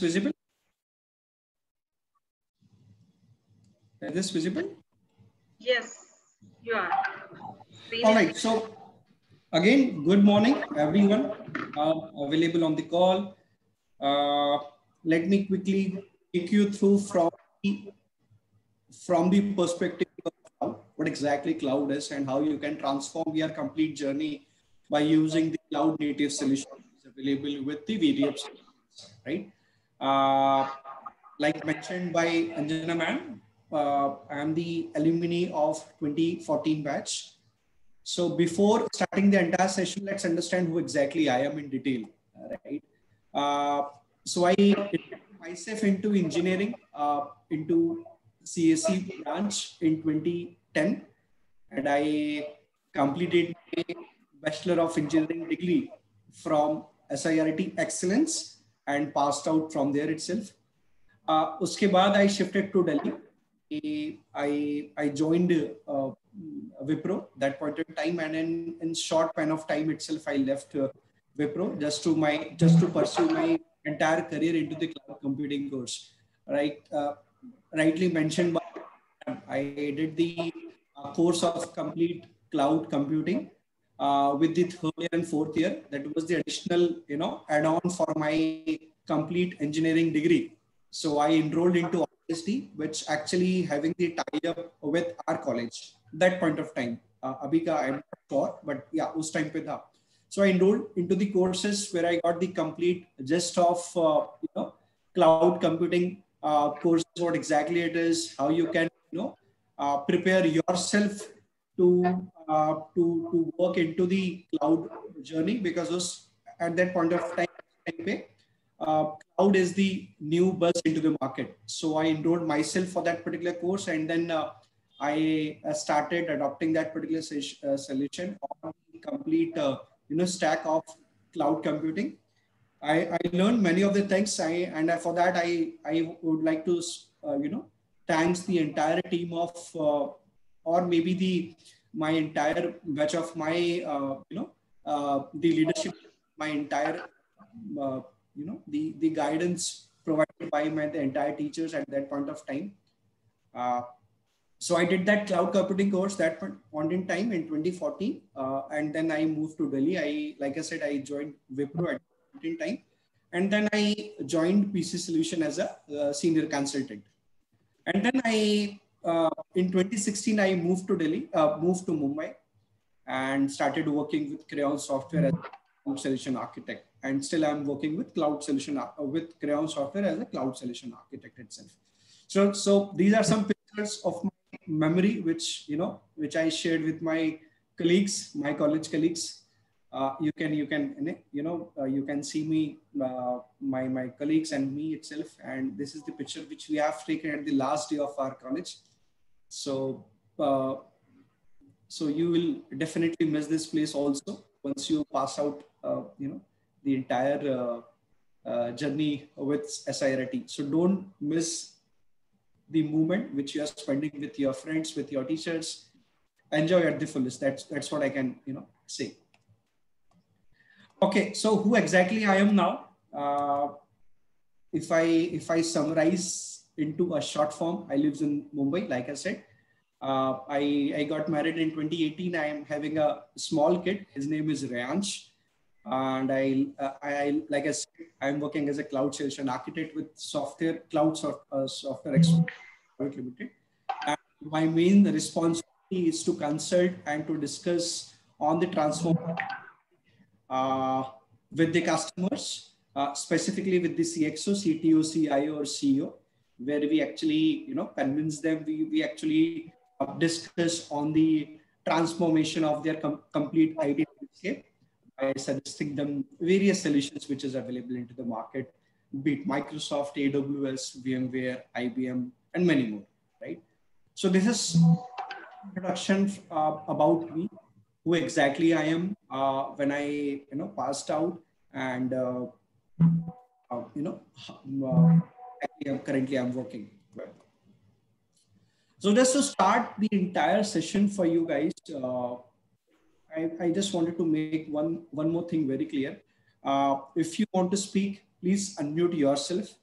visible? Is this visible? Yes, you are. All right. So again, good morning, everyone available on the call. Let me quickly take you through from the perspective of cloud, what exactly cloud is and how you can transform your complete journey by using the cloud native solution available with the various, right? Uh, like mentioned by Anjana ma'am, I am the alumni of 2014 batch. So before starting the entire session, let's understand who exactly I am in detail, right? Uh, so I introduced myself into engineering, into CSE branch in 2010, and I completed my Bachelor of Engineering degree from SIRT Excellence and passed out from there itself. उसके बाद I shifted to Delhi. I joined Wipro that point in time, and in short span of time itself, I left Wipro just to pursue my entire career into the cloud computing course. Right, rightly mentioned by I did the course of complete cloud computing with the third year and fourth year. That was the additional, add-on for my complete engineering degree. So I enrolled into IST, which actually having the tie-up with our college. That point of time, abhi ka I'm not sure, but yeah, us time pe tha. So I enrolled into the courses where I got the complete gist of cloud computing courses, what exactly it is, how you can prepare yourself to work into the cloud journey, because at that point of time, cloud is the new buzz into the market. So I enrolled myself for that particular course, and then I started adopting that particular solution on the complete stack of cloud computing. I learned many of the things. For that I would like to thanks the entire team of or maybe my entire batch of my the leadership, my entire the guidance provided by the entire teachers at that point of time. So I did that cloud computing course that point in time in 2014, and then I moved to Delhi. Like I said, I joined Wipro at that point in time, and then I joined PC Solution as a senior consultant. And then in 2016, I moved to Delhi, moved to Mumbai, and started working with Crayon Software as a cloud solution architect. And still, I'm working with with Crayon Software as a cloud solution architect itself. So these are some pictures of my memory, which I shared with my colleagues, my college colleagues. You can see me, my colleagues and me itself, and this is the picture which we have taken at the last day of our college. So you will definitely miss this place also once you pass out the entire journey with SIRT. So don't miss the moment which you are spending with your friends, with your teachers. Enjoy at the fullest. That's what I can say. Okay, so who exactly I am now? If I summarize into a short form, I live in Mumbai, like I said. I got married in 2018. I am having a small kid. His name is Rayansh. And I like I said, I'm working as a cloud solution architect with cloud software expert limited. And my main responsibility is to consult and to discuss on the transformation with the customers, specifically with the CXO, CTO, CIO, or CEO, where we actually convince them. We actually discuss on the transformation of their complete IT landscape by suggesting them various solutions which is available into the market, be it Microsoft, AWS, VMware, IBM, and many more, right? So this is introduction about me, who exactly I am when I passed out, and currently I'm working. So just to start the entire session for you guys, I just wanted to make one more thing very clear. If you want to speak, please unmute yourself.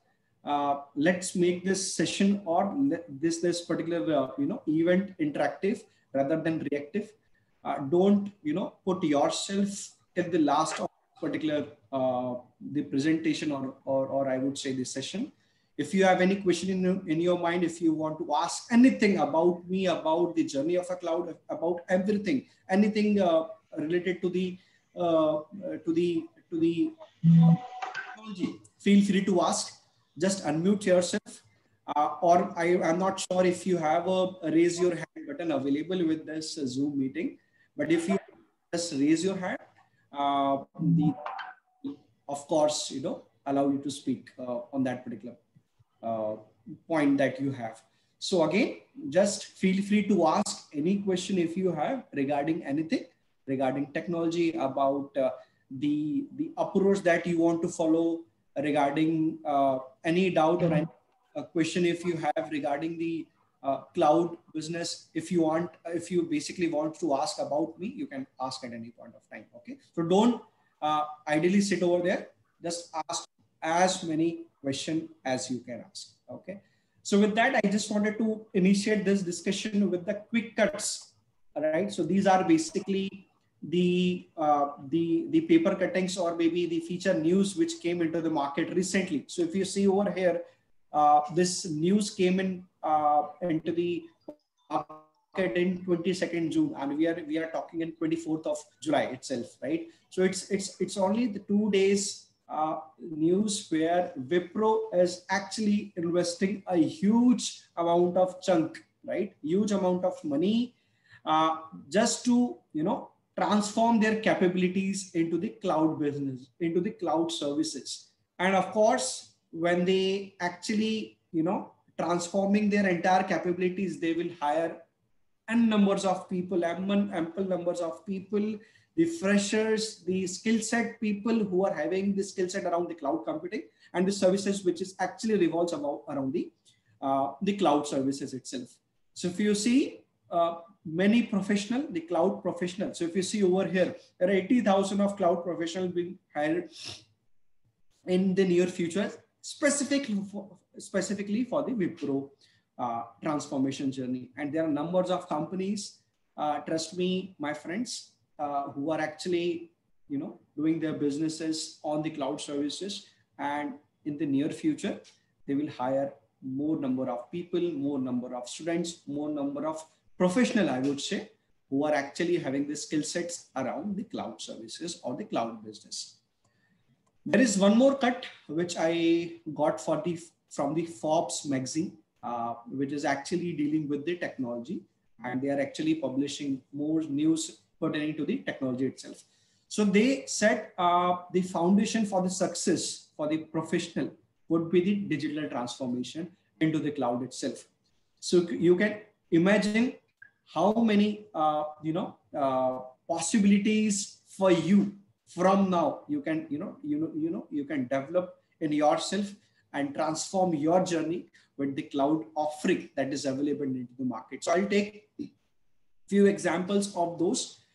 let's make this session or this particular event interactive rather than reactive. Don't put yourself till the last of particular the presentation or I would say the session. If you have any question in your mind, if you want to ask anything about me, about the journey of a cloud, about everything, anything related to the technology, feel free to ask. Just unmute yourself, or I'm not sure if you have a raise your hand button available with this Zoom meeting, but if you just raise your hand, of course, allow you to speak on that particular point that you have. So again, just feel free to ask any question if you have regarding anything, regarding technology, about the approach that you want to follow, regarding any doubt or any question if you have regarding the cloud business. If you basically want to ask about me, you can ask at any point of time. Okay, so don't ideally sit over there. Just ask as many questions as you can ask. Okay, so with that, I just wanted to initiate this discussion with the quick cuts. All right, so these are basically the paper cuttings or maybe the feature news which came into the market recently. So if you see over here, this news came into the market in 22nd June, and we are talking in 24th of July itself, right? So it's only the 2 days news where Wipro is actually investing a huge amount of chunk, right? Huge amount of money just to transform their capabilities into the cloud business, into the cloud services. And of course, when they actually transforming their entire capabilities, they will hire n numbers of people, ample numbers of people, the freshers, the skill set people who are having the skill set around the cloud computing and the services which is actually revolves around the cloud services itself. So if you see many professional, the cloud professionals. So if you see over here, there are 80,000 of cloud professionals being hired in the near future, specifically for the Wipro transformation journey. And there are numbers of companies, trust me, my friends, who are actually, doing their businesses on the cloud services. And in the near future, they will hire more number of people, more number of students, more number of professional, I would say, who are actually having the skill sets around the cloud services or the cloud business. There is one more cut which I got from the Forbes magazine, which is actually dealing with the technology, and they are actually publishing more news pertaining to the technology itself. So they said the foundation for the success for the professional would be the digital transformation into the cloud itself. So you can imagine how many possibilities for you from now. You can you can develop in yourself and transform your journey with the cloud offering that is available into the market. So I'll take few examples of those.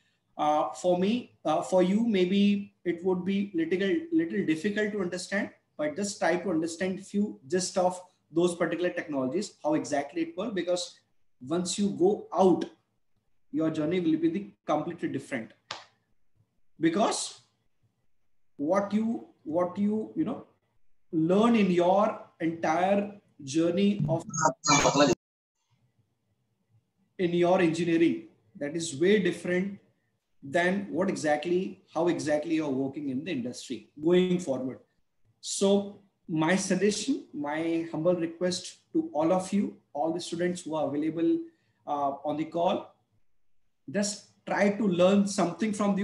For me, for you, maybe it would be little difficult to understand, but just try to understand few gist of those particular technologies, how exactly it works, because once you go out, your journey will be completely different. Because what you learn in your entire journey of in your engineering, that is way different than how exactly you're working in the industry going forward. So my suggestion, my humble request to all of you, all the students who are available on the call, just try to learn something from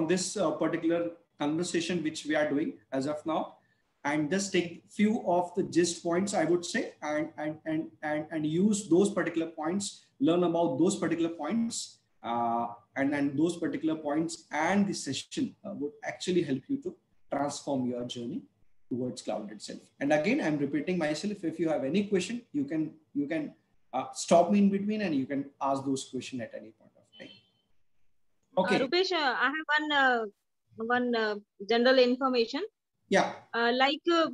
this particular conversation which we are doing as of now, and just take few of the gist points, I would say, and use those particular points, learn about those particular points, and then those particular points and the session would actually help you to transform your journey towards cloud itself. And again, I'm repeating myself, if you have any question, you can stop me in between and you can ask those questions at any point of time. Okay. Rupesh, I have one general information. Yeah.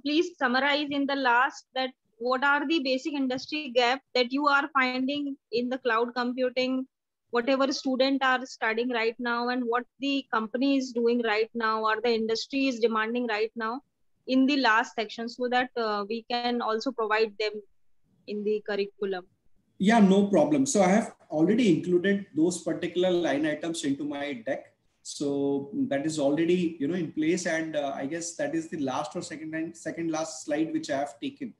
Please summarize in the last that what are the basic industry gap that you are finding in the cloud computing, whatever student are studying right now, and what the company is doing right now, or the industry is demanding right now in the last section, so that we can also provide them in the curriculum. Yeah, no problem. So I have already included those particular line items into my deck. So that is already, in place. And I guess that is the last or second last slide which I have taken.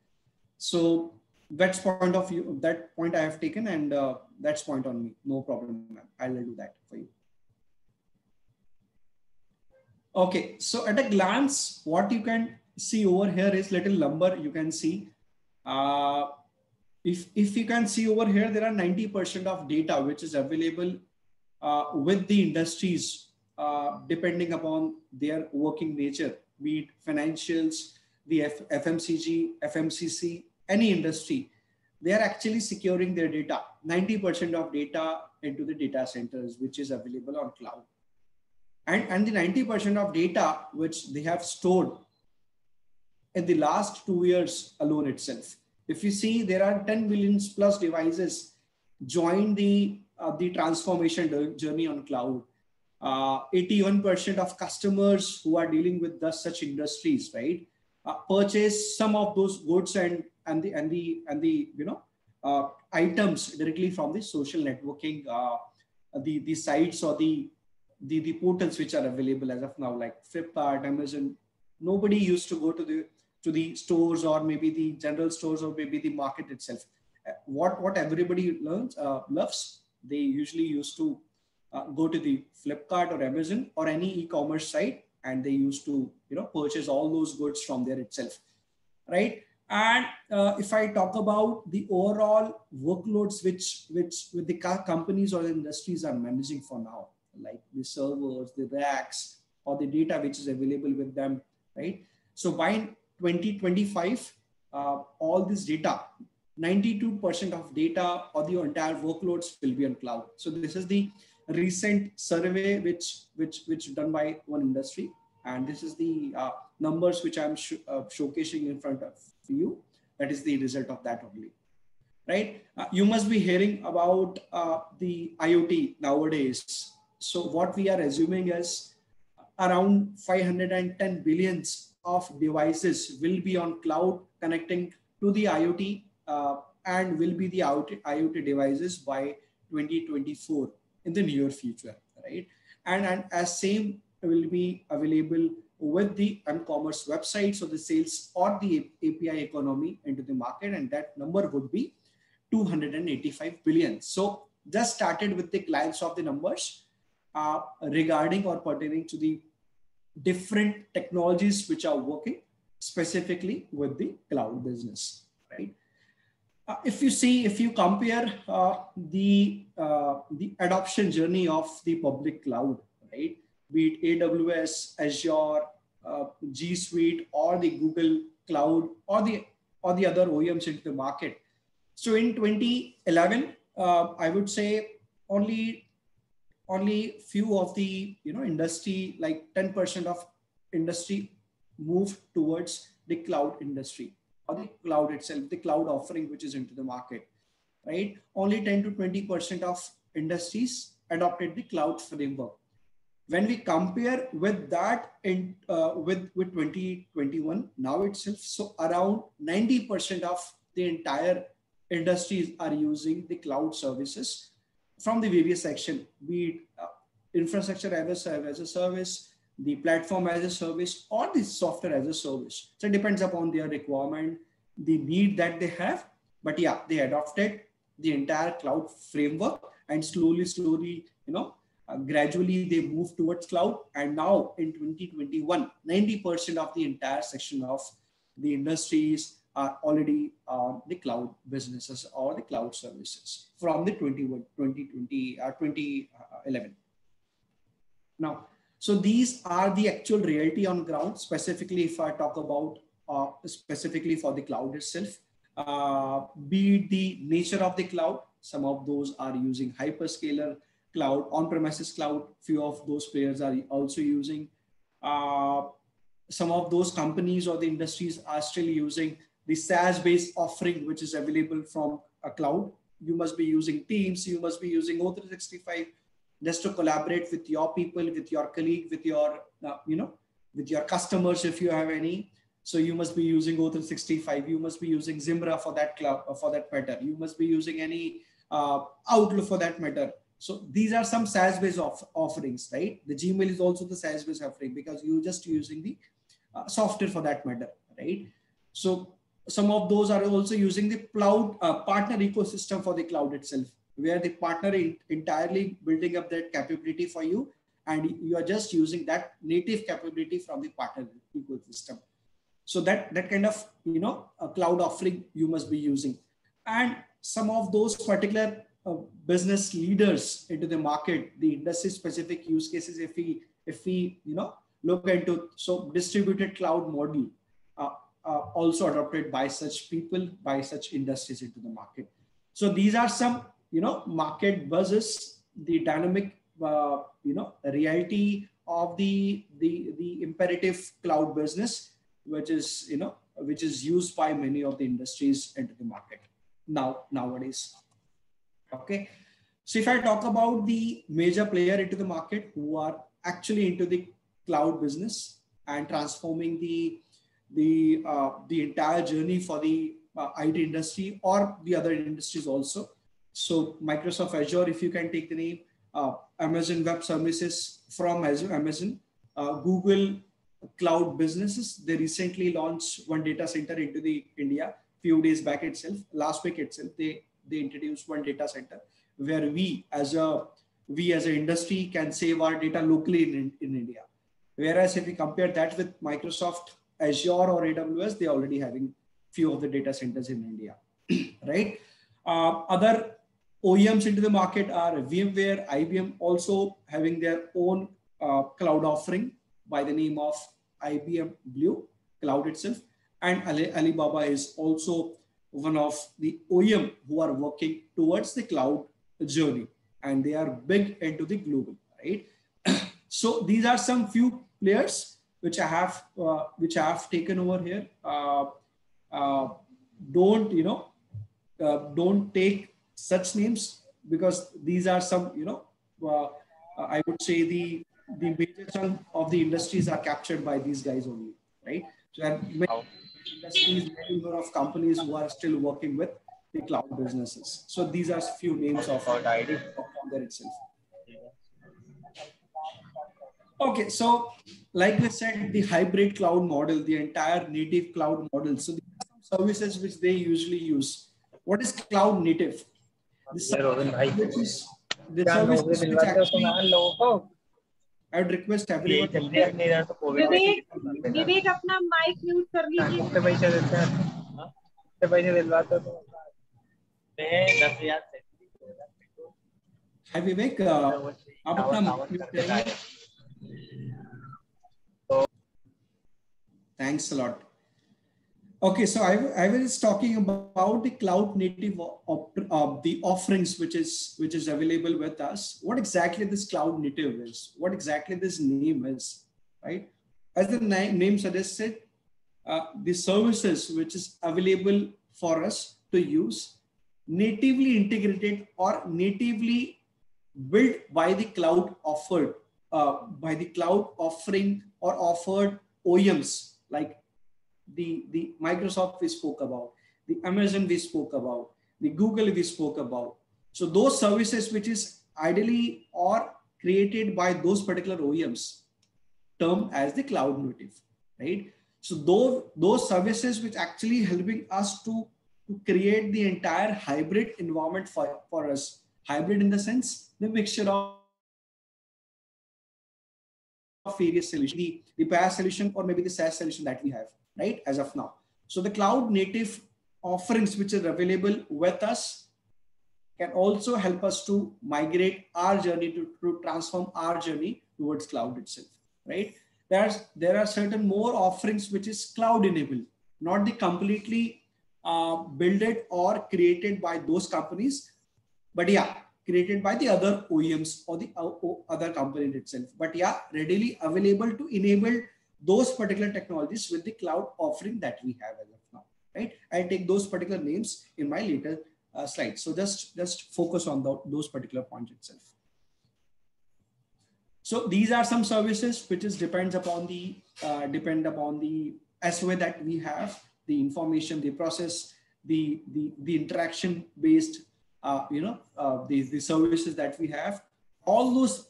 So that's point of view. That point I have taken, and that's point on me. No problem, ma'am. I'll do that for you. Okay. So at a glance, what you can see over here is little number. You can see. If you can see over here, there are 90% of data which is available with the industries, depending upon their working nature, be it financials, the FMCG, FMCC, any industry. They are actually securing their data, 90% of data into the data centers, which is available on cloud. And the 90% of data which they have stored in the last 2 years alone itself. If you see, there are 10 billion plus devices join the transformation journey on cloud. 81% of customers who are dealing with such industries, right, purchase some of those goods and the items directly from the social networking, the sites or the portals which are available as of now, like Flipkart, Amazon. Nobody used to go to the stores, or maybe the general stores, or maybe the market itself. What everybody loves, they usually used to go to the Flipkart or Amazon or any e-commerce site, and they used to purchase all those goods from there itself, right? And if I talk about the overall workloads which with the companies or the industries are managing for now, like the servers, the racks, or the data which is available with them, right? So by 2025, all this data, 92% of data or the entire workloads will be on cloud. So this is the recent survey which done by one industry, and this is the numbers which I'm showcasing in front of you. That is the result of that only, right? You must be hearing about the IoT nowadays. So what we are assuming is around 510 billions of devices will be on cloud connecting to the IoT, and will be the IoT devices by 2024 in the near future, right? And as same will be available with the m-commerce websites or the sales or the API economy into the market, and that number would be 285 billion. So just started with the glance of the numbers regarding or pertaining to the different technologies which are working specifically with the cloud business, right? If you compare the adoption journey of the public cloud, right, be it AWS, Azure, G Suite, or the Google Cloud, or the other OEMs into the market. So in 2011, I would say only few of the industry, like 10% of industry, moved towards the cloud industry or the cloud itself, the cloud offering which is into the market, right? Only 10 to 20% of industries adopted the cloud framework. When we compare with that in with 2021 now itself, so around 90% of the entire industries are using the cloud services from the various section, be it infrastructure as a service, the platform as a service, or the software as a service. So it depends upon their requirement, the need that they have. But yeah, they adopted the entire cloud framework, and slowly, gradually they move towards cloud. And now in 2021, 90% of the entire section of the industries are already on the cloud businesses or the cloud services from the 2011. Now, so these are the actual reality on ground, specifically if I talk about specifically for the cloud itself, be it the nature of the cloud. Some of those are using hyperscaler cloud, on-premises cloud. Few of those players are also using some of those companies or the industries are still using the SaaS-based offering, which is available from a cloud. You must be using Teams, you must be using O365 just to collaborate with your people, with your colleague, with your, with your customers if you have any. So you must be using O365, you must be using Zimbra for that cloud, for that matter. You must be using any Outlook for that matter. So these are some SaaS-based offerings, right? The Gmail is also the SaaS-based offering because you're just using the software for that matter, right? So some of those are also using the cloud partner ecosystem for the cloud itself, where the partner entirely building up that capability for you, and you are just using that native capability from the partner ecosystem. So that kind of, a cloud offering you must be using. And some of those particular business leaders into the market, the industry specific use cases, if we look into, so distributed cloud model also adopted by such people, by such industries into the market. So these are some market buzzes, the dynamic reality of the imperative cloud business, which is used by many of the industries into the market nowadays. Okay, so if I talk about the major player into the market who are actually into the cloud business and transforming the entire journey for the IT industry or the other industries also. So Microsoft Azure, if you can take the name, Amazon Web Services from Amazon, Google Cloud Businesses, they recently launched one data center into the India few days back itself. Last week itself, they introduced one data center where we as an industry can save our data locally in India. Whereas if we compare that with Microsoft Azure or AWS, they're already having few of the data centers in India, right? Other OEMs into the market are VMware, IBM, also having their own cloud offering by the name of IBM Blue Cloud itself. And Alibaba is also one of the OEM who are working towards the cloud journey, and they are big into the global, right? So these are some few players which I have taken over here. Don't take such names because these are some, I would say the major chunk of the industries are captured by these guys only, right? So there are many industries, many number of companies who are still working with the cloud businesses. So these are few names of there itself. Okay, so like we said, the hybrid cloud model, the entire native cloud model. So these are some services which they usually use. What is cloud native? The services which actually, I would request everyone. विवेक अपना mic mute कर लीजिए. Hi Vivek, आप अपना mute करेंगे. Thanks a lot. Okay, so I was talking about the cloud native the offerings which is available with us. What exactly this cloud native is? What exactly this name is? Right? As the name suggested, the services which is available for us to use, natively integrated or natively built by the cloud offered, by the cloud offering or offered OEMs like the Microsoft we spoke about, the Amazon we spoke about, the Google we spoke about. So those services which is ideally or created by those particular OEMs termed as the cloud native, right? So those services which actually helping us to create the entire hybrid environment for us. Hybrid in the sense, the mixture of various solutions, the PaaS solution or maybe the SaaS solution that we have, right, as of now. So the cloud native offerings which are available with us can also help us to migrate our journey to transform our journey towards cloud itself, right? There are certain more offerings which is cloud enabled, not the completely built it or created by those companies, but yeah, created by the other OEMs or the other company itself. But yeah, readily available to enable those particular technologies with the cloud offering that we have as of now, right? I'll take those particular names in my later slides. So just focus on those particular points itself. So these are some services which is depend upon the SOA that we have, the information, the process, the interaction based, the services that we have. All those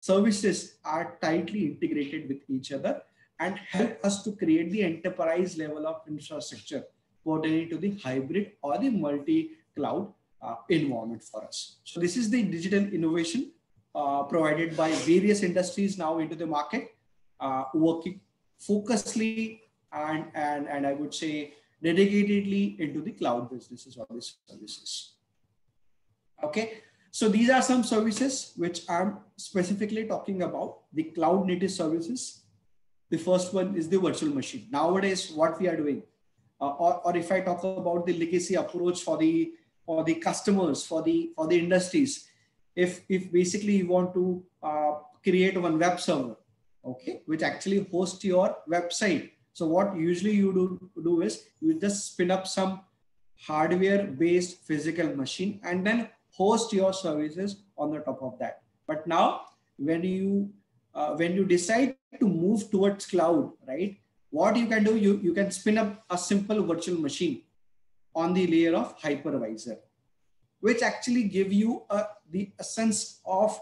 services are tightly integrated with each other and help us to create the enterprise level of infrastructure pertaining to the hybrid or the multi-cloud environment for us. So this is the digital innovation provided by various industries now into the market, working focusedly and I would say dedicatedly into the cloud businesses or the services. Okay, so these are some services which I'm specifically talking about, the cloud native services. The first one is the virtual machine. Nowadays, what we are doing, or if I talk about the legacy approach for the customers, for the industries, if basically you want to create one web server, okay, which actually hosts your website. So what usually you do is you just spin up some hardware based physical machine and then host your services on the top of that. But now when you decide to move towards cloud, right, what you can do, you can spin up a simple virtual machine on the layer of hypervisor, which actually give you the sense of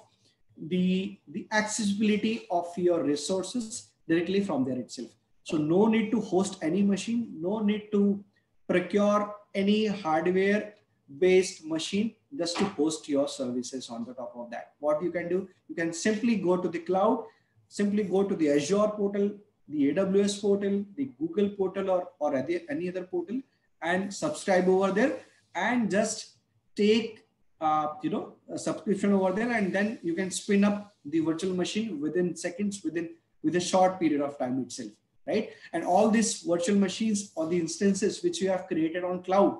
the accessibility of your resources directly from there itself. So no need to host any machine, no need to procure any hardware based machine just to host your services on the top of that. What you can do, you can simply go to the cloud, simply go to the Azure portal, the AWS portal, the Google portal, or any other portal, and subscribe over there and just take a subscription over there, and then you can spin up the virtual machine within seconds, with a short period of time itself, right? And all these virtual machines or the instances which you have created on cloud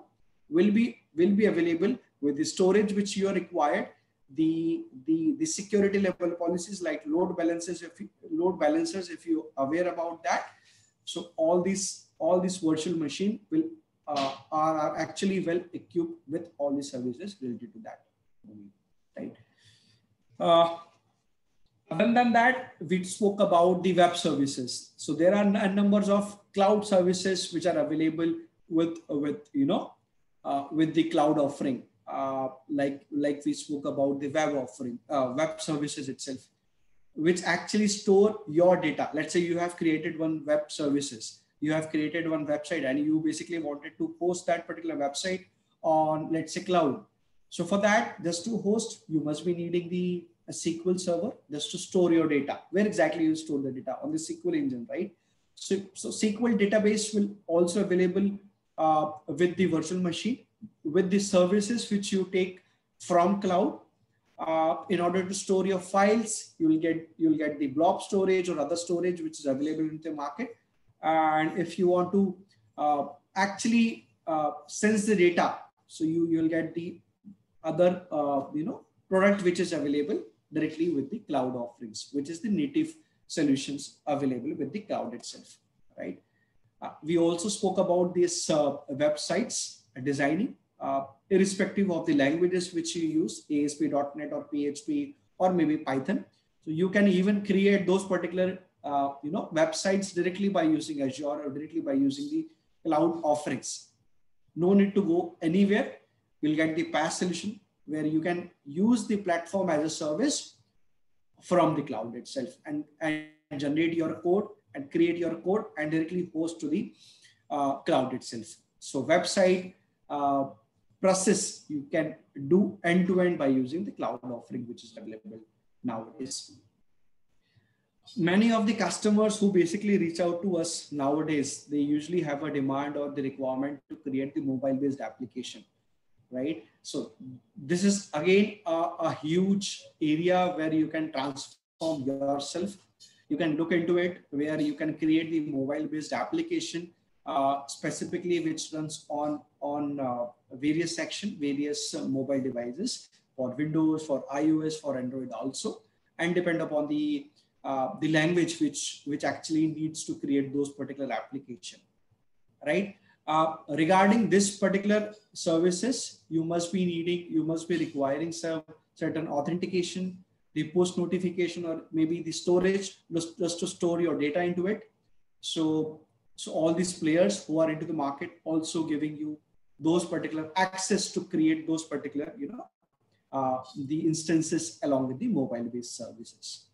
will be available with the storage which you are required, the security level policies like load balancers if you are aware about that. So all these virtual machine will are actually well equipped with all the services related to that, right? Other than that, we spoke about the web services. So there are numbers of cloud services which are available with the cloud offering, like we spoke about the web offering, web services itself, which actually store your data. Let's say you have created one web services, you have created one website, and you basically wanted to post that particular website on, let's say, cloud. So for that, just to host, you must be needing a SQL server just to store your data. Where exactly you store the data? On the SQL engine, right? So SQL database will also available with the virtual machine, with the services which you take from cloud. In order to store your files, you'll get the blob storage or other storage which is available in the market. And if you want to actually sense the data, so you'll get the other product which is available directly with the cloud offerings, which is the native solutions available with the cloud itself, right? We also spoke about these websites designing, irrespective of the languages which you use, ASP.NET or PHP or maybe Python. So you can even create those particular websites directly by using Azure or directly by using the cloud offerings. No need to go anywhere. You'll get the PaaS solution where you can use the platform as a service from the cloud itself and generate your code and create your code and directly post to the cloud itself. So website process you can do end-to-end by using the cloud offering which is available nowadays. Many of the customers who basically reach out to us nowadays, they usually have a demand or the requirement to create the mobile-based application, right? So this is again a huge area where you can transform yourself. You can look into it where you can create the mobile-based application specifically which runs on various mobile devices for Windows, for iOS, for Android also, and depend upon the the language which actually needs to create those particular application, right? Regarding this particular services, you must be requiring some certain authentication, the post notification, or maybe the storage just to store your data into it. So all these players who are into the market also giving you those particular access to create those particular, the instances along with the mobile based services.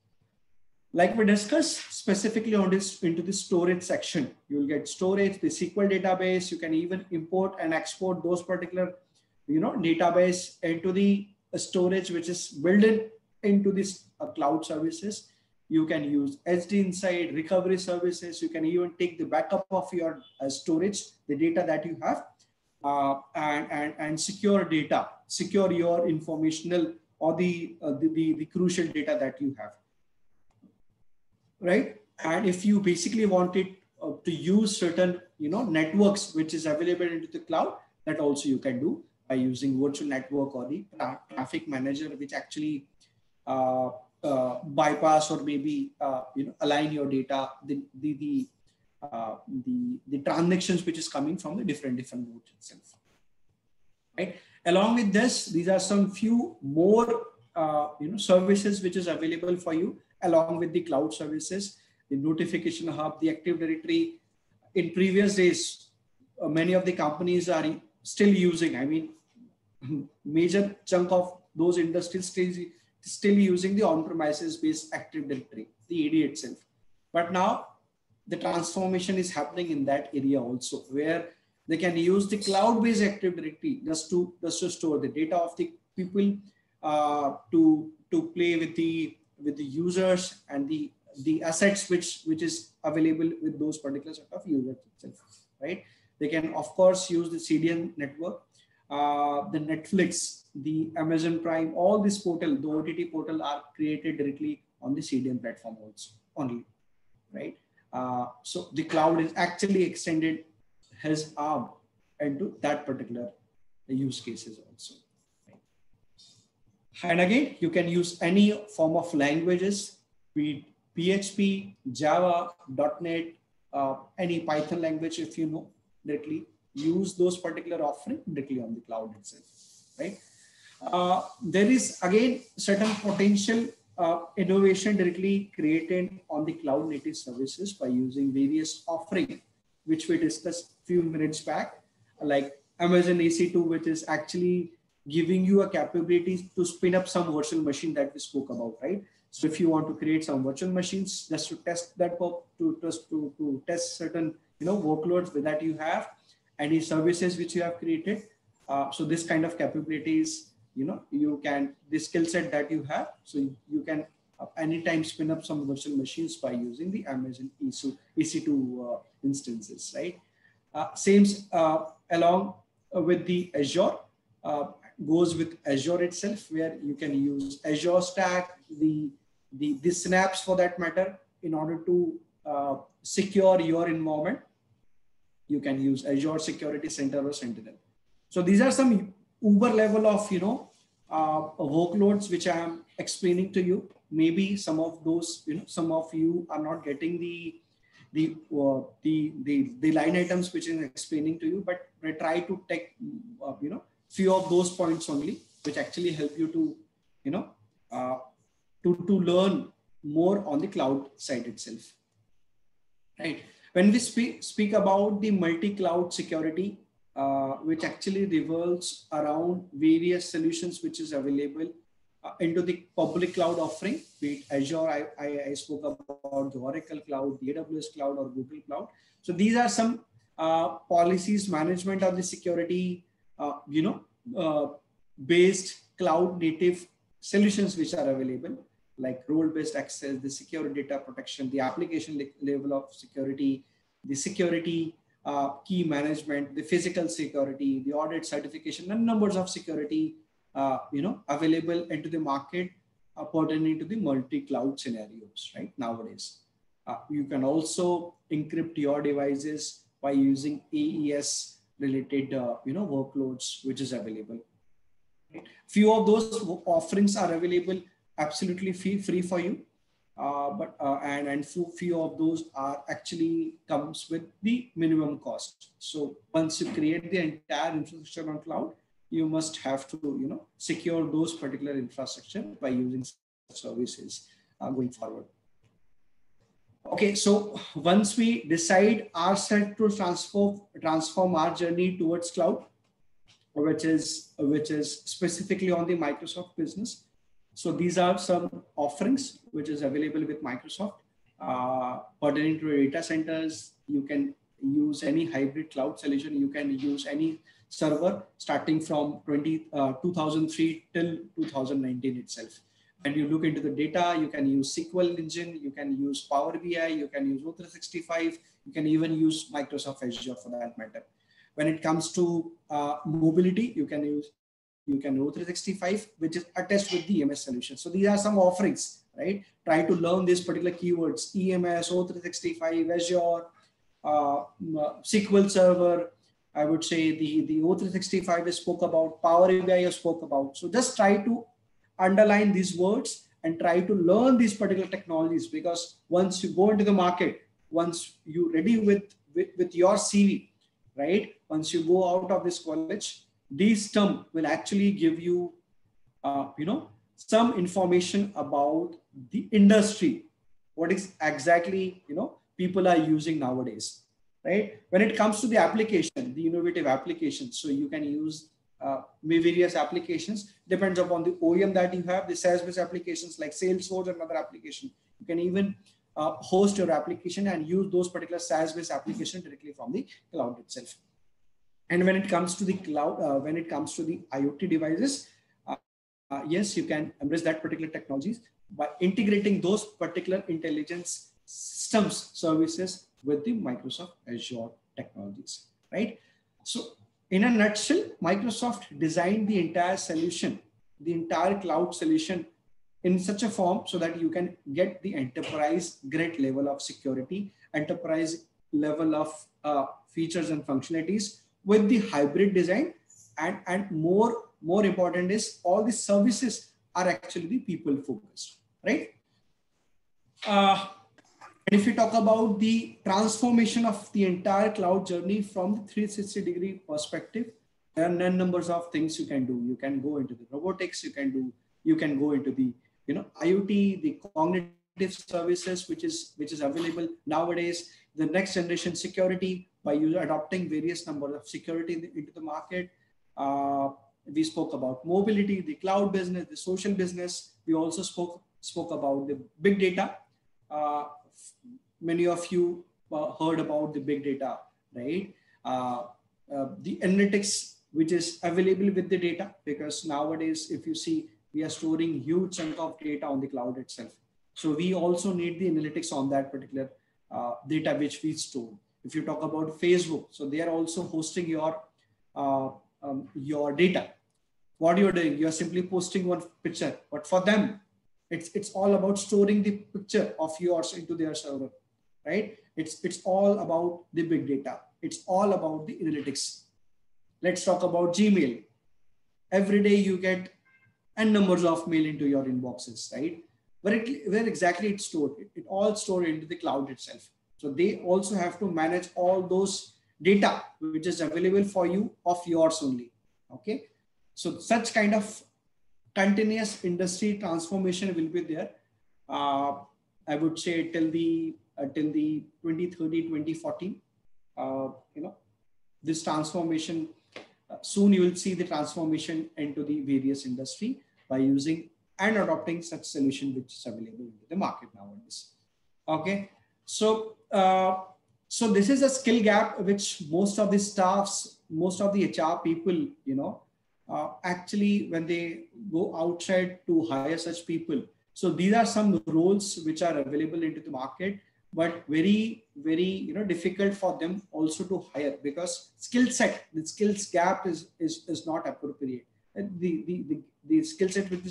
Like we discussed specifically on this into the storage section, you will get storage, the SQL database. You can even import and export those particular, database into the storage, which is built into this cloud services. You can use SD inside recovery services. You can even take the backup of your storage, the data that you have, and secure data, secure your informational or the crucial data that you have. Right. And if you basically wanted to use certain, networks, which is available into the cloud, that also you can do by using virtual network or the traffic manager, which actually bypass or maybe, align your data, the transactions which is coming from the different nodes itself. Right. Along with this, these are some few more, services which is available for you along with the cloud services, the notification hub, the Active Directory. In previous days, many of the companies are still using, I mean, major chunk of those industries still using the on-premises based Active Directory, the AD itself. But now the transformation is happening in that area also, where they can use the cloud-based Active Directory just to store the data of the people, to play with the users and the assets which is available with those particular set of users itself, right? They can of course use the CDN network, the Netflix, the Amazon Prime, all this portal, the OTT portal are created directly on the CDN platform also only, right? So the cloud is actually extended his arm into that particular use cases also. And again, you can use any form of languages, be it PHP, Java, .NET, any Python language, if you know directly, use those particular offering directly on the cloud itself, right? There is again certain potential innovation directly created on the cloud native services by using various offerings, which we discussed a few minutes back, like Amazon EC2, which is actually giving you a capability to spin up some virtual machine that we spoke about, right? So if you want to create some virtual machines just to test that, to test certain, workloads that you have, any services which you have created. So this kind of capabilities, you can, the skill set that you have, so you can anytime spin up some virtual machines by using the Amazon EC2 instances, right? Same along with the Azure. Goes with Azure itself, where you can use Azure Stack, the Synapse for that matter, in order to secure your environment. You can use Azure Security Center or Sentinel. So these are some uber level of workloads which I am explaining to you. Maybe some of those, some of you are not getting the line items which I'm explaining to you, but I try to take few of those points only, which actually help you to to learn more on the cloud side itself, right? When we speak about the multi-cloud security, which actually revolves around various solutions which is available into the public cloud offering, be it Azure, I spoke about the Oracle Cloud, the AWS Cloud, or Google Cloud. So these are some policies, management of the security, based cloud native solutions which are available, like role-based access, the secure data protection, the application level of security, the security key management, the physical security, the audit certification, and numbers of security, available into the market pertaining to the multi-cloud scenarios, right? Nowadays, you can also encrypt your devices by using AES related, workloads, which is available. Few of those offerings are available absolutely free for you. and few of those are actually comes with the minimum cost. So once you create the entire infrastructure on cloud, you must have to secure those particular infrastructure by using such services going forward. Okay, so once we decide ourselves to transform our journey towards cloud, which is specifically on the Microsoft business. So these are some offerings which is available with Microsoft. Pertaining to data centers, you can use any hybrid cloud solution. You can use any server starting from 2003 till 2019 itself. When you look into the data, you can use SQL engine, you can use Power BI, you can use O365, you can even use Microsoft Azure for that matter. When it comes to mobility, you can use O365, which is attached with the EMS solution. So these are some offerings, right? Try to learn these particular keywords: EMS, O365, Azure, SQL Server. I would say the O365 I spoke about, Power BI I spoke about. So just try to underline these words and try to learn these particular technologies, because once you go into the market, once you're ready with your CV, right? Once you go out of this college, these terms will actually give you, some information about the industry, what is exactly, people are using nowadays, right? When it comes to the application, the innovative applications, so you can use various applications, depends upon the OEM that you have, the SaaS-based applications like Salesforce and other application. You can even host your application and use those particular SaaS-based applications directly from the cloud itself. And when it comes to the cloud, when it comes to the IoT devices, yes, you can embrace that particular technologies by integrating those particular intelligence systems services with the Microsoft Azure technologies, right? So in a nutshell, Microsoft designed the entire solution, the entire cloud solution in such a form so that you can get the enterprise grade level of security, enterprise level of features and functionalities with the hybrid design, and more important is all the services are actually the people focused, right? And if we talk about the transformation of the entire cloud journey from the 360-degree perspective, there are n numbers of things you can do. You can go into the robotics, you can go into the IoT, the cognitive services, which is available nowadays, the next generation security by adopting various numbers of security into the market. We spoke about mobility, the cloud business, the social business. We also spoke about the big data. Many of you heard about the big data, right? The analytics, which is available with the data, because nowadays, if you see, we are storing huge chunk of data on the cloud itself. So we also need the analytics on that particular data which we store. If you talk about Facebook, so they are also hosting your data. What you're doing, you're simply posting one picture, but for them, it's all about storing the picture of yours into their server, right? It's all about the big data. It's all about the analytics. Let's talk about Gmail. Every day you get n numbers of mail into your inboxes, right? Where exactly it's stored? It all stored into the cloud itself. So they also have to manage all those data which is available for you of yours only. Okay. So such kind of continuous industry transformation will be there. I would say till the 2030, 2040, this transformation, soon you will see the transformation into the various industry by using and adopting such solution which is available in the market nowadays. Okay. So, so this is a skill gap which most of the staffs, most of the HR people, actually when they go outside to hire such people. So these are some roles which are available into the market, but very, very, difficult for them also to hire, because the skills gap is not appropriate. The skill set which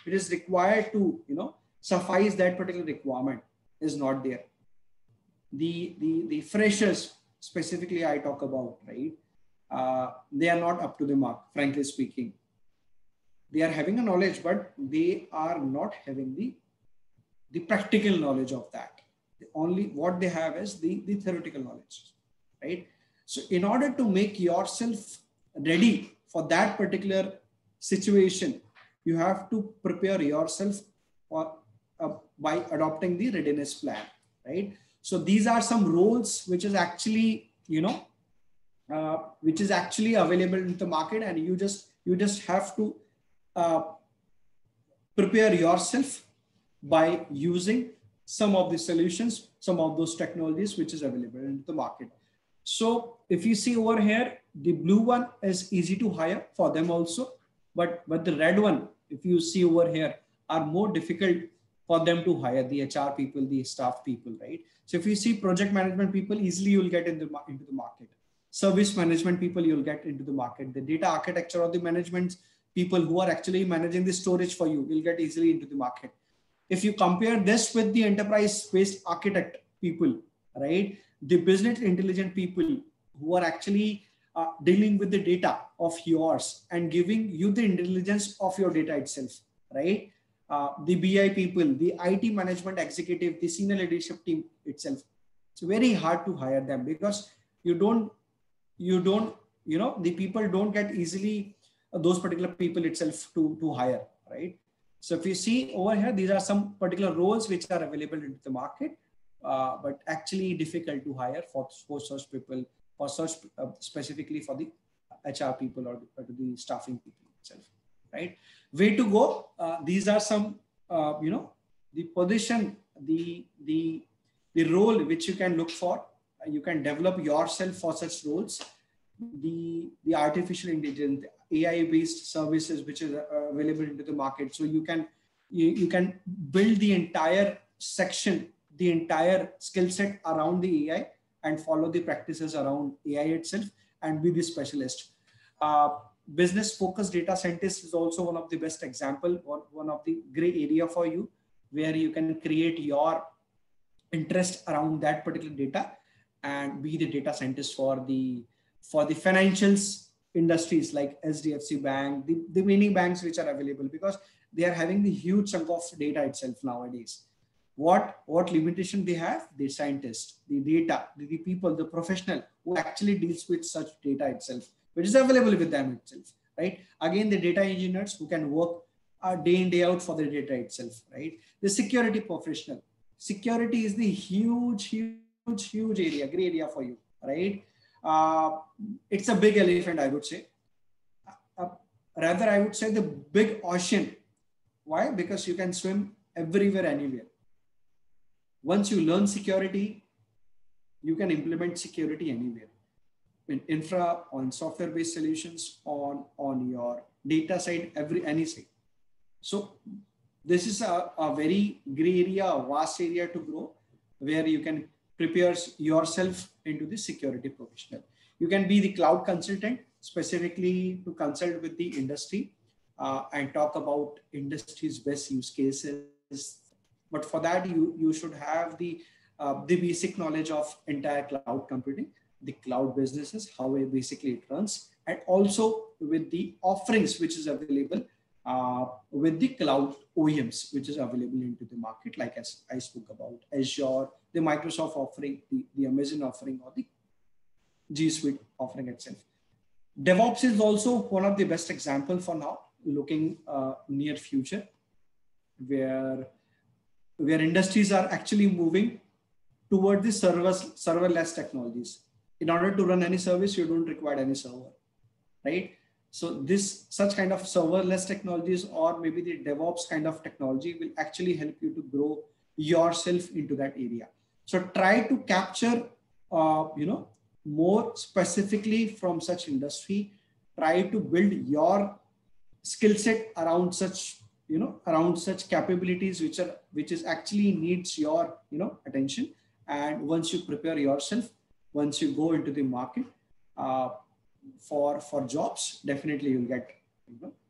is required to, suffice that particular requirement is not there. The freshers specifically I talk about, right? They are not up to the mark, frankly speaking. They are having a knowledge, but they are not having the practical knowledge of that. Only what they have is the theoretical knowledge, right? So in order to make yourself ready for that particular situation, you have to prepare yourself for, by adopting the readiness plan, right? So these are some roles which is actually, which is actually available in the market, and you just have to prepare yourself by using some of the solutions, some of those technologies which is available in the market. So if you see over here, the blue one is easy to hire for them also, but the red one, if you see over here, are more difficult for them to hire, the HR people, the staff people, right? So if you see project management people, easily you'll get into the market. Service management people, you'll get into the market. The data architecture or the management people who are actually managing the storage for you will get easily into the market. If you compare this with the enterprise-based architect people, right? The business intelligent people who are actually dealing with the data of yours and giving you the intelligence of your data itself, right? The BI people, the IT management executive, the senior leadership team itself. It's very hard to hire them because the people don't get easily those particular people itself to hire, right? So if you see over here, these are some particular roles which are available in the market, but actually difficult to hire for such people, for such specifically for the HR people or the staffing people itself, right? Way to go. These are some, the position, the role which you can look for. You can develop yourself for such roles. The artificial intelligence, AI-based services which is available into the market. So you can build the entire section, the entire skill set around the AI and follow the practices around AI itself and be the specialist. Business focused data scientist is also one of the best example or one of the gray area for you, where you can create your interest around that particular data and be the data scientist for the financials industries like SDFC Bank, the many banks which are available, because they are having the huge chunk of data itself nowadays. What limitation they have? The scientists, the data, the people, the professional who actually deals with such data itself, which is available with them itself, right? Again, the data engineers who can work day in, day out for the data itself, right? The security professional. Security is the huge area, gray area for you, right? It's a big elephant, I would say. Rather, I would say the big ocean. Why? Because you can swim everywhere, anywhere. Once you learn security, you can implement security anywhere. In infra, on software-based solutions, on your data side, any side. So this is a very gray area, a vast area to grow, where you can prepare yourself into the security professional. You can be the cloud consultant, specifically to consult with the industry and talk about industry's best use cases. But for that, you should have the basic knowledge of entire cloud computing, the cloud businesses, how basically it runs, and also with the offerings which is available with the cloud OEMs, which is available into the market, like as I spoke about Azure, the Microsoft offering, the Amazon offering, or the G Suite offering itself. DevOps is also one of the best examples for now, looking near future, where industries are actually moving toward the serverless technologies. In order to run any service, you don't require any server, right? So such kind of serverless technologies, or maybe the DevOps kind of technology, will actually help you to grow yourself into that area. So try to capture, more specifically from such industry. Try to build your skill set around such, around such capabilities which is actually needs your, attention. And once you prepare yourself, once you go into the market for jobs, definitely you'll get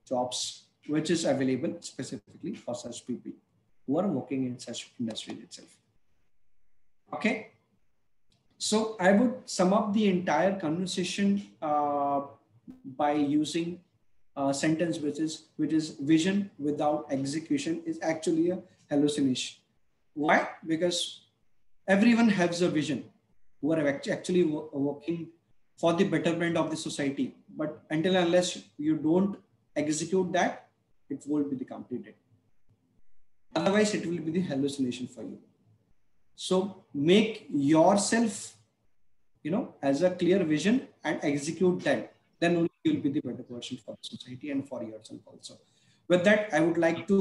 jobs which is available specifically for such people who are working in such industry itself. Okay. So I would sum up the entire conversation by using a sentence which is vision without execution is actually a hallucination. Why? Because everyone has a vision who are actually working for the betterment of the society. But until unless you don't execute that, it won't be the completed. Otherwise, it will be the hallucination for you. So make yourself, as a clear vision and execute that. Then only you'll be the better person for the society and for yourself also. With that, I would like to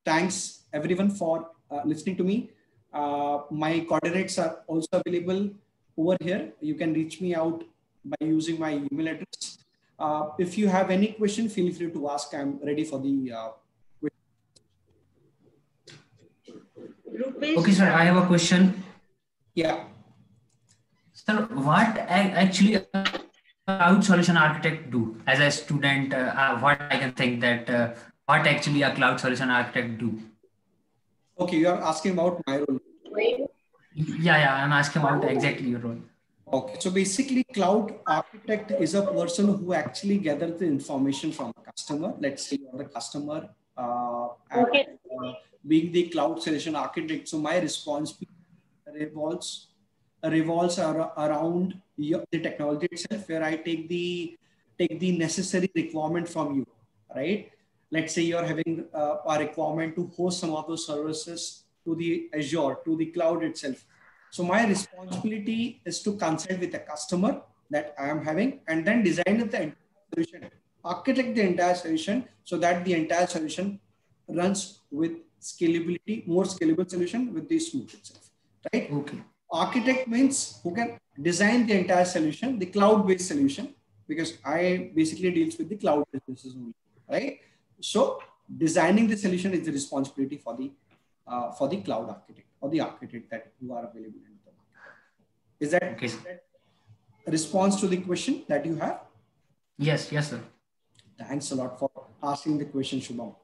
thanks everyone for listening to me. My coordinates are also available over here. You can reach me out by using my email address. If you have any question, feel free to ask. I'm ready for the Okay, sir, I have a question. Yeah. Sir, what actually a cloud solution architect do? As a student, what I can think that what actually a cloud solution architect do? Okay, you are asking about my role. Yeah, I'm asking about exactly your role. Okay, so basically cloud architect is a person who actually gathers the information from a customer. Let's say you're the customer, being the cloud solution architect. So my responsibility revolves around the technology itself, where I take the necessary requirement from you, right? Let's say you're having a requirement to host some of those services to the Azure, to the cloud itself. So my responsibility is to consult with the customer that I am having, and then design the entire solution, architect the entire solution so that the entire solution runs with scalability, more scalable solution with the smooth itself, right? Okay. Architect means who can design the entire solution, the cloud-based solution, because I basically deals with the cloud businesses only, right? So designing the solution is the responsibility for the cloud architect or the architect that who are available in the market. Is that, okay. Is that a response to the question that you have? Yes, sir. Thanks a lot for asking the question, Shubham.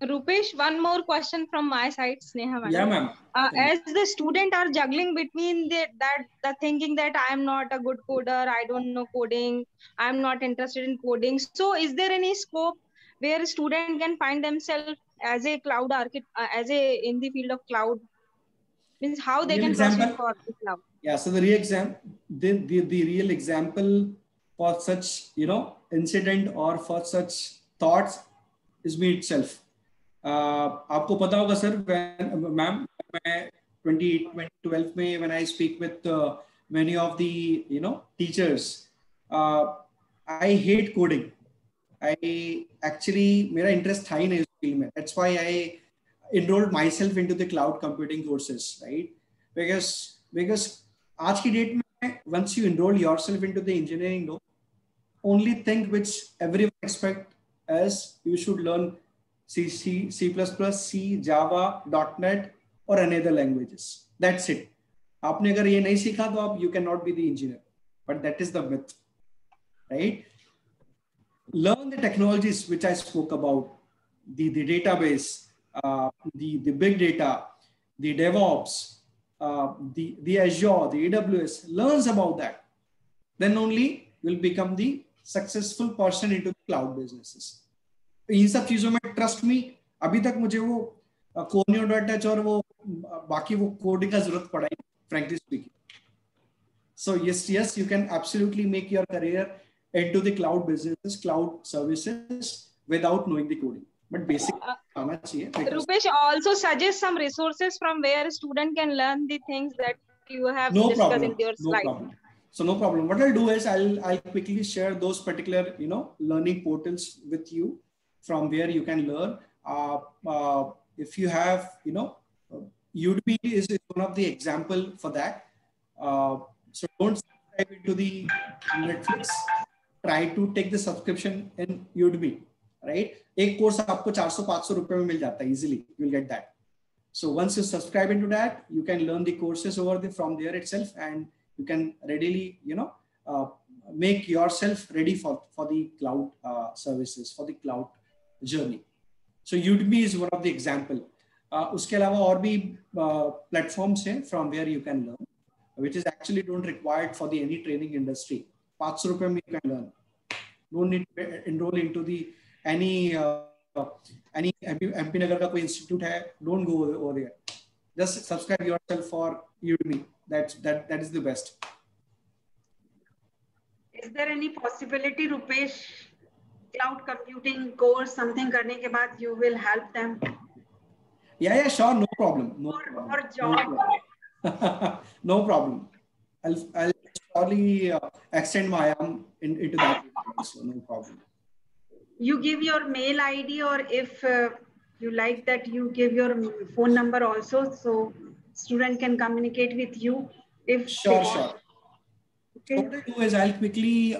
Rupesh, one more question from my side, Sneha madam. Yeah, ma'am. As the student are juggling between the thinking that I am not a good coder, I don't know coding, I'm not interested in coding. So is there any scope where a student can find themselves as a cloud architect, in the field of cloud? Means how they can proceed for the cloud? Yeah, so the real example for such incident or for such thoughts is me itself. आपको पता होगा sir, ma'am, मैं 2012 में when I speak with many of the teachers, I hate coding. I actually मेरा interest था ही नहीं उस field में. That's why I enrolled myself into the cloud computing courses, right? Because आज की डेट में once you enroll yourself into the engineering, only thing which everyone expect is you should learn C, C++, Java, .NET or another languages. That's it. आपने अगर ये नहीं सीखा तो आप you cannot be the engineer. But that is the myth, right? Learn the technologies which I spoke about, the database, the big data, the DevOps, the Azure, the AWS. Learns about that. Then only will become the successful person into the cloud businesses. इन सब चीजों में trust me अभी तक मुझे वो Conio.h और वो बाकी वो कोडिंग का जरूरत पड़ा ही, frankly speaking. So yes, you can absolutely make your career into the cloud businesses, cloud services without knowing the coding. But basically, Rupesh also suggest some resources from where a student can learn the things that you have discussed in your slide. No problem. So no problem. What I'll do is I'll quickly share those particular learning portals with you from where you can learn. If you have Udemy is one of the example for that. So don't subscribe into the Netflix. Try to take the subscription in Udemy, right? एक course आपको 400-500 रुपए में मिल जाता है easily. You'll get that. So once you subscribe into that, you can learn the courses from there itself, and you can readily make yourself ready for the cloud services, for the cloud journey. So Udemy is one of the example. उसके अलावा और भी platforms हैं from where you can learn, which is actually don't required for the any training industry. 500 रुपए में you can learn. No need to enroll into the any any MP Nagar का कोई institute है, don't go over there. Just subscribe yourself for Udemy. That is the best. Is there any possibility, Rupesh, cloud computing course something करने के बाद you will help them? Yeah, sure, no problem. No problem. Or job. No problem. I'll surely extend my arm into that. So no problem. You give your mail ID, or if you like that, you give your phone number also, so student can communicate with you. If sure. Okay. So what I do is I'll quickly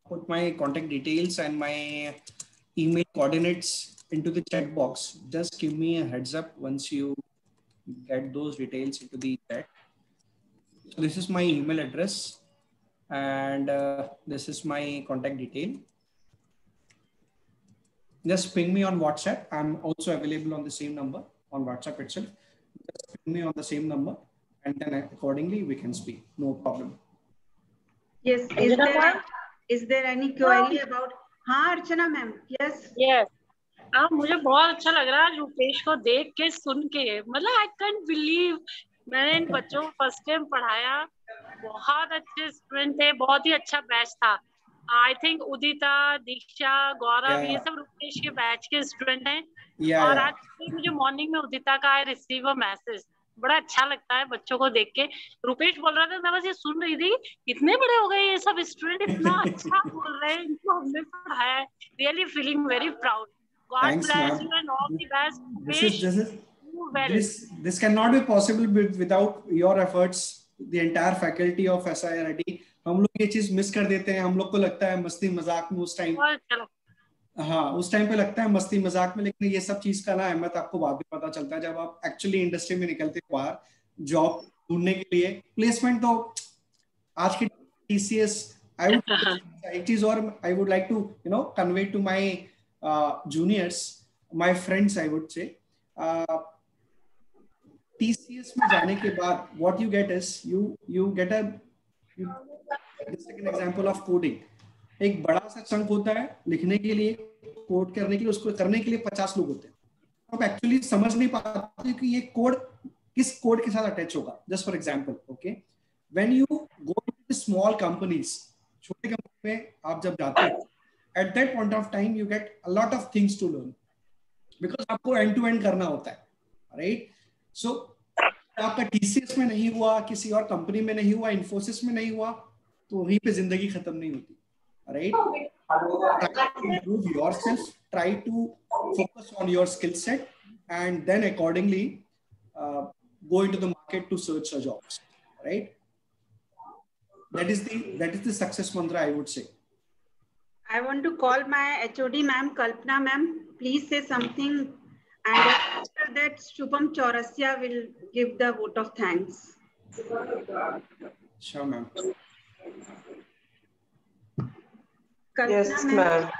put my contact details and my email coordinates into the chat box. Just give me a heads up once you get those details into the chat. So this is my email address and this is my contact detail. Just ping me on WhatsApp. I'm also available on the same number on WhatsApp itself. Just ping me on the same number and then accordingly we can speak. No problem. Yes. Is there any query about? हाँ अर्चना ma'am. Yes. हाँ मुझे बहुत अच्छा लग रहा है रूपेश को देख के सुन के, मतलब आई कैंट बिलीव मैंने इन बच्चों को फर्स्ट टाइम पढ़ाया, बहुत अच्छे स्टूडेंट थे, बहुत ही अच्छा बैच था. आई थिंक उदिता, दीक्षा, गौरव ये सब रूपेश के बैच के स्टूडेंट हैं. और आज मुझे मॉर्निंग में उदिता का आई रिसीव अ मैसेज, बड़ा अच्छा लगता है बच्चों को देख के. रूपेश बोल रहा था, मैं बस ये सुन रही थी, इतने बड़े हो गए ये सब स्टूडेंट, इतना अच्छा बोल रहे हैं, इनको हमने पढ़ाया है. Really feeling very proud. God Thanks, bless you and all the best. This cannot be possible without your efforts. The entire faculty of SIRIT. हम लोग ये चीज मिस कर देते हैं. हम लोग को लगता है मस्ती मजाक में उस टाइम, हाँ उस टाइम पे लगता है मस्ती मजाक में, लेकिन ये सब चीज का ना अहमियत आपको बाद में पता चलता है जब आप एक्चुअली इंडस्ट्री में निकलते हो बाहर जॉब ढूंढने के लिए. प्लेसमेंट तो आज की TCS एक चीज और I would like to convey to my juniors, my friends, I would say, TCS में जाने के बाद what you get is you get just like an example of coding. एक बड़ा सा चंक होता है लिखने के लिए, कोड करने के लिए, उसको करने के लिए 50 लोग होते हैं. आप एक्चुअली समझ नहीं पाते कि ये कोड किस कोड के साथ अटैच होगा. Just for example, okay, when you go to small companies, छोटे कंपनी में आप जब जाते हो, at that point of time you get a lot of things to learn because आपको end to end करना होता है, right? So आपका TCS में नहीं हुआ, किसी और कंपनी में नहीं हुआ, इन्फोसिस में नहीं हुआ, तो वहीं पे जिंदगी खत्म नहीं होती, right? Try to improve yourself, try to focus on your skill set and then accordingly go into the market to search for jobs, right? That is the success mantra, I would say. I want to call my HOD ma'am, Kalpana ma'am. Please say something, and after that, Shubham Chaurasia will give the vote of thanks. Sure, ma'am. Yes, ma'am.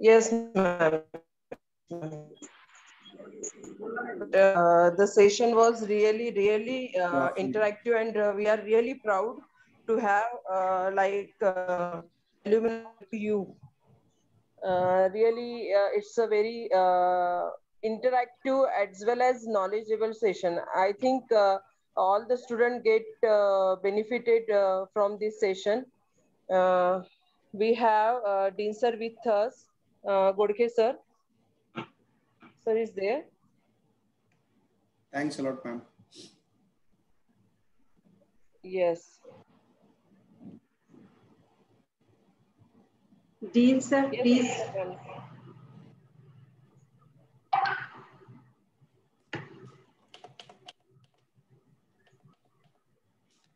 Yes, ma'am. The session was really interactive, and we are really proud to have alumni to you. Really, it's a very interactive as well as knowledgeable session. I think all the students get benefited from this session. We have Dean sir with us. Godke sir. Sir is there. Thanks a lot, ma'am. Yes. Dean sir, please.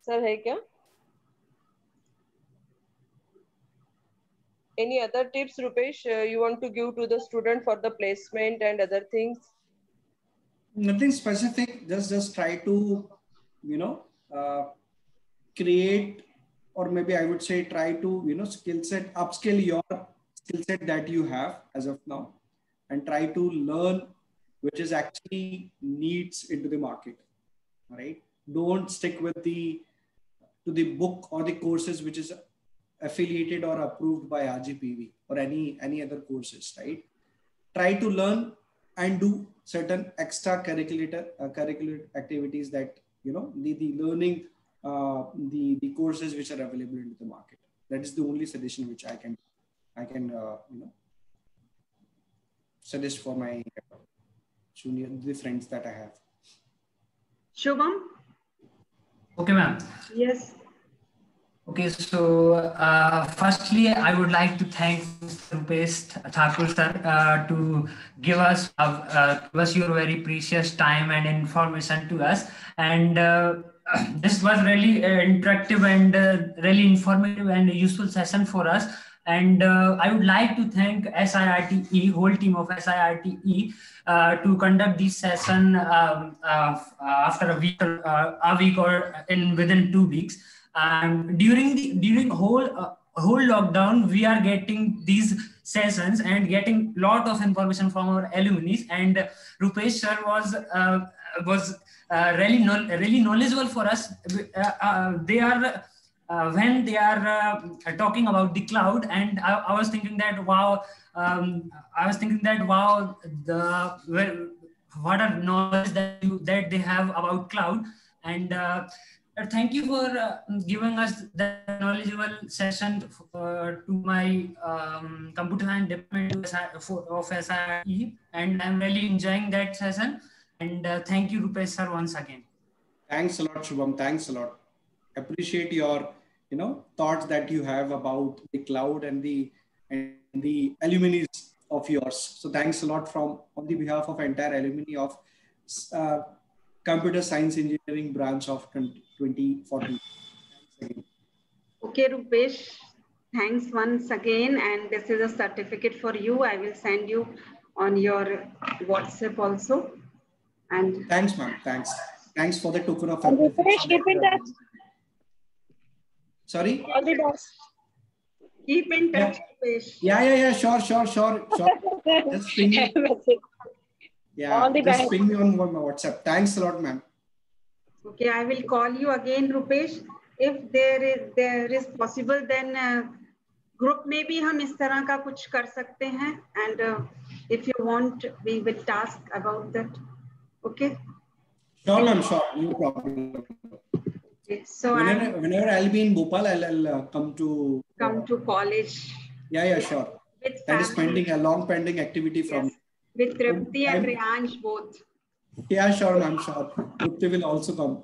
Sir, है क्या? Any other tips, Rupesh, you want to give to the student for the placement and other things? Nothing specific. Just try to, create, or maybe I would say try to, upskill your skill set that you have as of now, and try to learn which is actually needs into the market. All right. Don't stick with to the book or the courses which is affiliated or approved by RGPV or any other courses, right? Try to learn and do certain extracurricular curricular activities that, you know, the learning, the courses which are available in the market. That is the only suggestion which I can you know, suggest for my junior, the friends that I have. Shubham? Okay, ma'am. Yes. Okay, so firstly, I would like to thank Mr. Rupesh Thakur sir to give us your very precious time and information to us. And this was really interactive and really informative and useful session for us. And I would like to thank SIRTE, whole team of SIRTE, to conduct this session after a week or within 2 weeks. And during whole lockdown, we are getting these sessions and getting lot of information from our alumni. And Rupesh sir was really knowledgeable for us. They are when they are talking about the cloud, and I was thinking that wow, what a knowledge that they have about cloud. And thank you for giving us that knowledgeable session to my computer science department of SIRE, and I'm really enjoying that session. And thank you, Rupesh sir, once again. Thanks a lot, Shubham. Thanks a lot. Appreciate your, you know, thoughts that you have about the cloud and the alumni of yours. So thanks a lot on the behalf of entire alumni of Computer Science Engineering branch of 2014. Okay, Rupesh, thanks once again. And this is a certificate for you. I will send you on your WhatsApp also. And thanks, ma'am. Thanks for the token of Rupesh, keep in touch. Sorry? All the best. Keep in touch, Rupesh. Yeah. Sure. Just ping me. Yeah, all the just best. ping me on my WhatsApp. Thanks a lot, ma'am. Okay, I will call you again, Rupesh. If there is possible, then group में भी हम इस तरह का कुछ कर सकते हैं. And if you want, we will task about that. Okay. Sure, ma'am. Sure, no problem. Okay, so whenever I'll be in Bhopal, I'll come to college. Yeah, sure. That is a long pending activity from. Yes. With Tripti and Riyansh both. Yeah, sure, ma'am. Sure. Tripti will also come.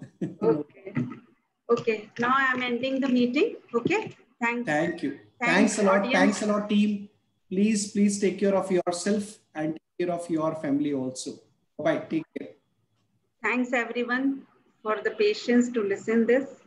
Okay. Now I'm ending the meeting. Okay. Thanks. Thank you. Thanks a lot. Audience. Thanks a lot, team. Please take care of yourself and take care of your family also. Bye. Take care. Thanks everyone for the patience to listen this.